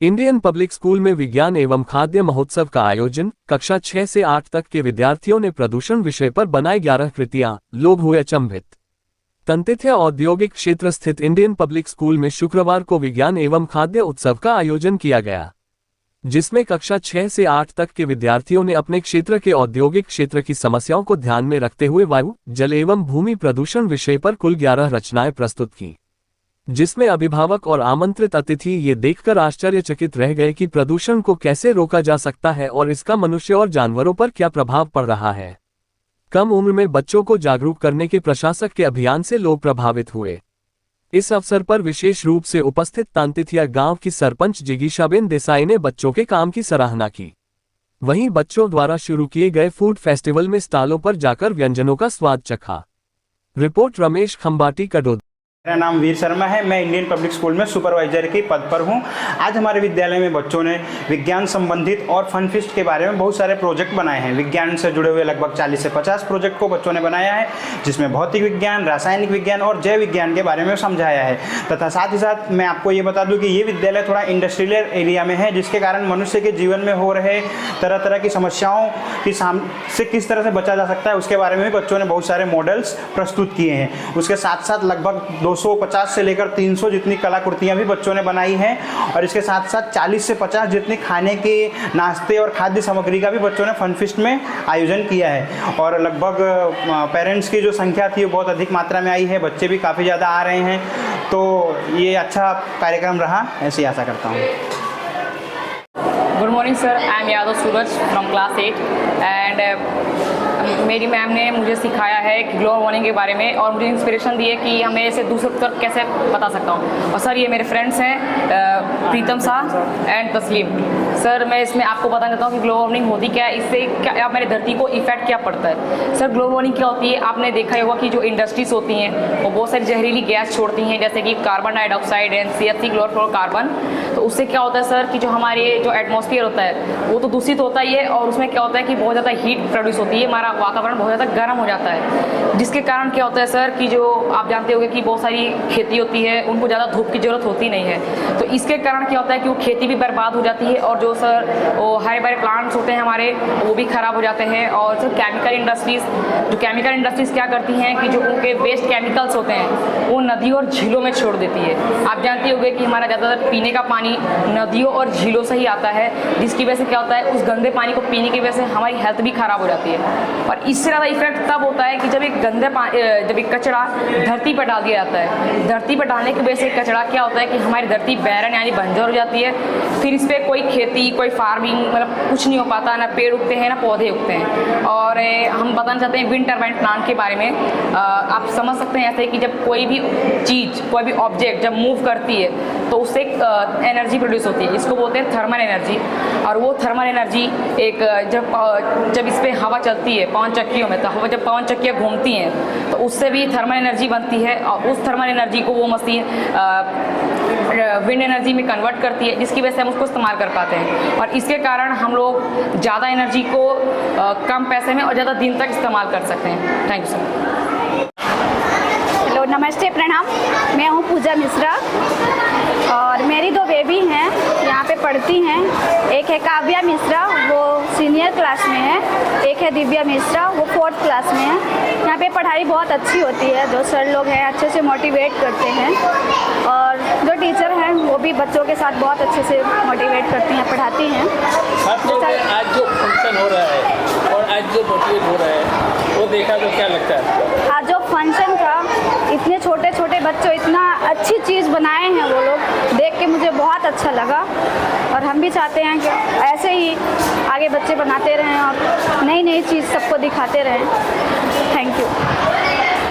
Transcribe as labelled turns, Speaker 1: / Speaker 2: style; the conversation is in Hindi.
Speaker 1: इंडियन पब्लिक स्कूल में विज्ञान एवं खाद्य महोत्सव का आयोजन। कक्षा 6 से 8 तक के विद्यार्थियों ने प्रदूषण विषय पर बनाए 11 कृतियां। लोग हुए अचंभित। तंतिथ्य औद्योगिक क्षेत्र स्थित इंडियन पब्लिक स्कूल में शुक्रवार को विज्ञान एवं खाद्य उत्सव का आयोजन किया गया, जिसमें कक्षा 6 से 8 तक के विद्यार्थियों ने अपने क्षेत्र के औद्योगिक क्षेत्र की समस्याओं को ध्यान में रखते हुए वायु, जल एवं भूमि प्रदूषण विषय पर कुल 11 रचनाएं प्रस्तुत की, जिसमें अभिभावक और आमंत्रित अतिथि ये देखकर आश्चर्यचकित रह गए कि प्रदूषण को कैसे रोका जा सकता है और इसका मनुष्य और जानवरों पर क्या प्रभाव पड़ रहा है। कम उम्र में बच्चों को जागरूक करने के प्रशासक के अभियान से लोग प्रभावित हुए। इस अवसर पर विशेष रूप से उपस्थित तांतिथिया गांव की सरपंच जिगीशाबेन देसाई ने बच्चों के काम की सराहना की। वहीं बच्चों द्वारा शुरू किए गए फूड फेस्टिवल में स्टॉलों पर जाकर व्यंजनों का स्वाद चखा। रिपोर्ट रमेश खंबाटी कडोद।
Speaker 2: मेरा नाम वीर शर्मा है। मैं इंडियन पब्लिक स्कूल में सुपरवाइजर के पद पर हूं। आज हमारे विद्यालय में बच्चों ने विज्ञान संबंधित और फन फिस्ट के बारे में बहुत सारे प्रोजेक्ट बनाए हैं। विज्ञान से जुड़े हुए लगभग 40 से 50 प्रोजेक्ट को बच्चों ने बनाया है, जिसमें भौतिक विज्ञान, रासायनिक विज्ञान और जैव विज्ञान के बारे में समझाया है। तथा साथ ही साथ मैं आपको ये बता दूँ कि ये विद्यालय थोड़ा इंडस्ट्रियल एरिया में है, जिसके कारण मनुष्य के जीवन में हो रहे तरह तरह की समस्याओं की से किस तरह से बचा जा सकता है, उसके बारे में भी बच्चों ने बहुत सारे मॉडल्स प्रस्तुत किए हैं। उसके साथ साथ लगभग 250 से लेकर 300 जितनी कलाकृतियां भी बच्चों ने बनाई हैं और इसके साथ साथ 40 से 50 जितनी खाने के नाश्ते और खाद्य सामग्री का भी बच्चों ने फन फिस्ट में आयोजन किया है। और लगभग पेरेंट्स की जो संख्या थी वो बहुत अधिक मात्रा में आई है, बच्चे भी काफ़ी ज़्यादा आ रहे हैं, तो ये अच्छा कार्यक्रम रहा, ऐसी आशा करता हूँ।
Speaker 3: Good morning sir, I am Yadav Suraj from class 8 and मेरी मैम ने मुझे सिखाया है कि ग्लोबल वार्मिंग के बारे में और मुझे इंस्पिरेशन दी है कि हमें इसे दूसरों तक कैसे बता सकता हूँ। और सर ये मेरे फ्रेंड्स हैं प्रीतम शाह एंड तस्लीम। सर मैं इसमें आपको बताना चाहता हूँ कि ग्लोबल वार्मिंग होती क्या है, इससे क्या मेरे धरती को इफेक्ट क्या पड़ता है। सर ग्लोबल वार्मिंग क्या होती है, आपने देखा होगा कि जो इंडस्ट्रीज होती हैं वो बहुत सारी जहरीली गैस छोड़ती हैं, जैसे कि carbon dioxide and CFC chlorofluorocarbon. तो उससे क्या होता है सर कि जो हमारे जो एटमॉस्फेयर होता है वो तो दूषित होता ही है, और उसमें क्या होता है कि बहुत ज़्यादा हीट प्रोड्यूस होती है, हमारा वातावरण बहुत ज़्यादा गर्म हो जाता है, जिसके कारण क्या होता है सर कि जो आप जानते होंगे कि बहुत सारी खेती होती है उनको ज़्यादा धूप की ज़रूरत होती नहीं है। तो इसके कारण क्या होता है कि वो खेती भी बर्बाद हो जाती है और जो सर वो हरे भरे प्लांट्स होते हैं हमारे वो भी ख़राब हो जाते हैं। और सर केमिकल इंडस्ट्रीज़ क्या करती हैं कि जो उनके वेस्ट केमिकल्स होते हैं वो नदियों और झीलों में छोड़ देती है। आप जानते होंगे कि हमारा ज़्यादातर पीने का पानी नदियों और झीलों से ही आता है, जिसकी वजह से क्या होता है उस गंदे पानी को पीने की वजह से हमारी हेल्थ भी ख़राब हो जाती है। और इससे ज़्यादा इफेक्ट तब होता है कि जब एक जब एक कचरा धरती पर डाल दिया जाता है। धरती पर डालने की वजह से कचरा क्या होता है कि हमारी धरती बैरन यानी बंजर हो जाती है। फिर इस पर कोई खेती, कोई फार्मिंग मतलब कुछ नहीं हो पाता, ना पेड़ उगते हैं ना पौधे उगते हैं। और हम बताना चाहते हैं विंड टर्बाइन प्लांट के बारे में। आप समझ सकते हैं ऐसे कि जब कोई भी चीज़, कोई भी ऑब्जेक्ट जब मूव करती है तो उससे एनर्जी प्रोड्यूस होती है, इसको बोलते हैं थर्मल एनर्जी। और वो थर्मल एनर्जी एक जब इस पर हवा चलती है पवन चक्कियों में, तो हवा जब पवन चक्कियाँ घूमती हैं तो उससे भी थर्मल एनर्जी बनती है और उस थर्मल एनर्जी को वो मशीन विंड एनर्जी में कन्वर्ट करती है, जिसकी वजह से हम उसको इस्तेमाल कर पाते हैं। और इसके कारण हम लोग ज़्यादा एनर्जी को कम पैसे में और ज़्यादा दिन तक इस्तेमाल कर सकते हैं। Thank you sir.
Speaker 4: हेलो, नमस्ते, प्रणाम। मैं हूँ पूजा मिश्रा और मेरी 2 बेबी हैं, यहाँ पे पढ़ती हैं। एक है काव्या मिश्रा, वो सीनियर क्लास में है। एक है दिव्या मिश्रा, वो 4th क्लास में है। यहाँ पे पढ़ाई बहुत अच्छी होती है, जो सर लोग हैं अच्छे से मोटिवेट करते हैं और जो टीचर हैं वो भी बच्चों के साथ बहुत अच्छे से मोटिवेट करती हैं, पढ़ाती हैं।
Speaker 5: आज जो फंक्शन हो रहा है और आज जो मोटिवेट हो रहा है वो देखा तो क्या लगता है?
Speaker 4: आज जो फंक्शन था, इतने छोटे छोटे बच्चों इतना अच्छी चीज़ बनाए हैं वो लोग, देख के मुझे बहुत अच्छा लगा। और हम भी चाहते हैं कि ऐसे ही आगे बच्चे बनाते रहें और नई नई चीज़ सबको दिखाते रहें। Thank you.